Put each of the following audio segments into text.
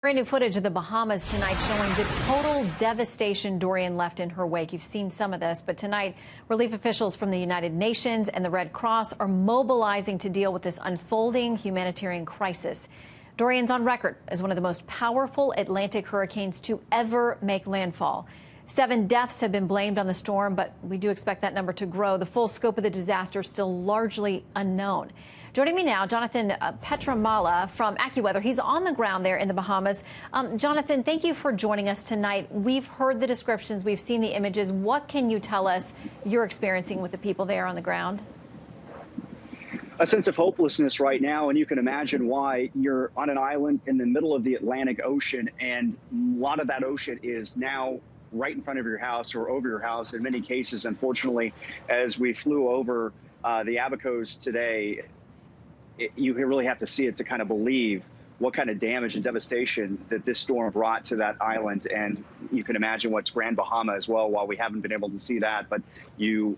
Brand new footage of the Bahamas tonight showing the total devastation Dorian left in her wake. You've seen some of this, but tonight relief officials from the United Nations and the Red Cross are mobilizing to deal with this unfolding humanitarian crisis. Dorian's on record as one of the most powerful Atlantic hurricanes to ever make landfall. 7 deaths have been blamed on the storm, but we do expect that number to grow. The full scope of the disaster is still largely unknown. Joining me now, Jonathan Petramala from Accuweather. He's on the ground there in the Bahamas. Jonathan, thank you for joining us tonight. We've heard the descriptions. We've seen the images. What can you tell us you're experiencing with the people there on the ground? A sense of hopelessness right now, and you can imagine why. You're on an island in the middle of the Atlantic Ocean, and a lot of that ocean is now right in front of your house or over your house. In many cases, unfortunately, as we flew over the Abacos today, you really have to see it to kind of believe what kind of damage and devastation that this storm brought to that island. And you can imagine what's Grand Bahama as well, while we haven't been able to see that. But you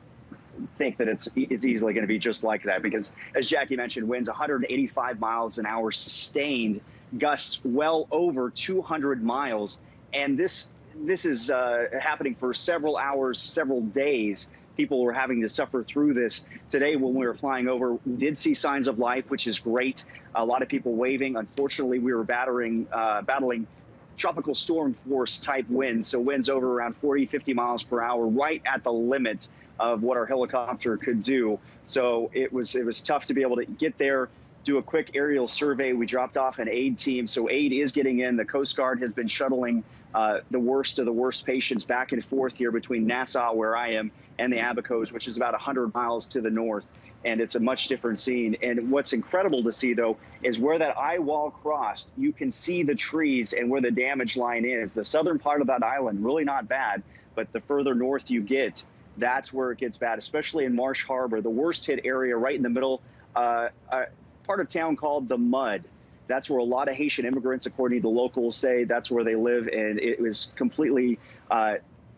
think that it's easily going to be just like that, because as Jackie mentioned, winds 185 miles an hour sustained, gusts well over 200 miles. And this is happening for several hours, several days. People were having to suffer through this. Today, when we were flying over, we did see signs of life, which is great. A lot of people waving. Unfortunately, we were battling tropical storm force type winds, so winds over around 40, 50 miles per hour, right at the limit of what our helicopter could do. So it was tough to be able to get there, do a quick aerial survey. We dropped off an aid team, so aid is getting in. The Coast Guard has been shuttling the worst of the worst patients back and forth here between Nassau, where I am, and the Abacos, which is about 100 miles to the north. And it's a much different scene. And what's incredible to see, though, is where that eye wall crossed, you can see the trees and where the damage line is. The southern part of that island, really not bad, but the further north you get, that's where it gets bad, especially in Marsh Harbor, the worst hit area right in the middle, part of town called the Mud. That's where a lot of Haitian immigrants, according to locals, say that's where they live. And it was completely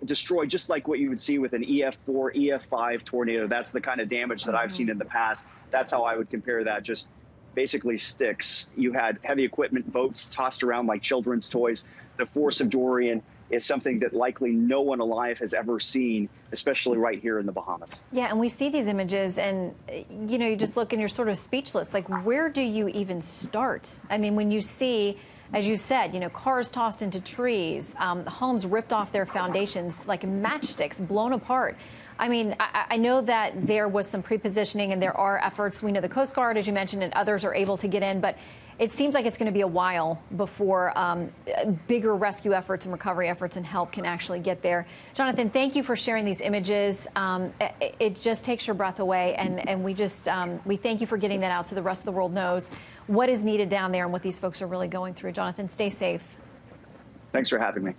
destroyed, just like what you would see with an EF4, EF5 tornado. That's the kind of damage that I've seen in the past. That's how I would compare that. Just basically sticks. You had heavy equipment, boats tossed around like children's toys. The force of Dorian is something that likely no one alive has ever seen, especially right here in the Bahamas. Yeah, and we see these images and, you know, you just look and you're sort of speechless. Like, where do you even start? I mean, when you see, as you said, you know, cars tossed into trees, homes ripped off their foundations like matchsticks, blown apart. I mean, I know that there was some pre-positioning and there are efforts. We know the Coast Guard, as you mentioned, and others are able to get in, but it seems like it's going to be a while before bigger rescue efforts and recovery efforts and help can actually get there. Jonathan, thank you for sharing these images. It just takes your breath away, and we thank you for getting that out so the rest of the world knows what is needed down there and what these folks are really going through. Jonathan, stay safe. Thanks for having me.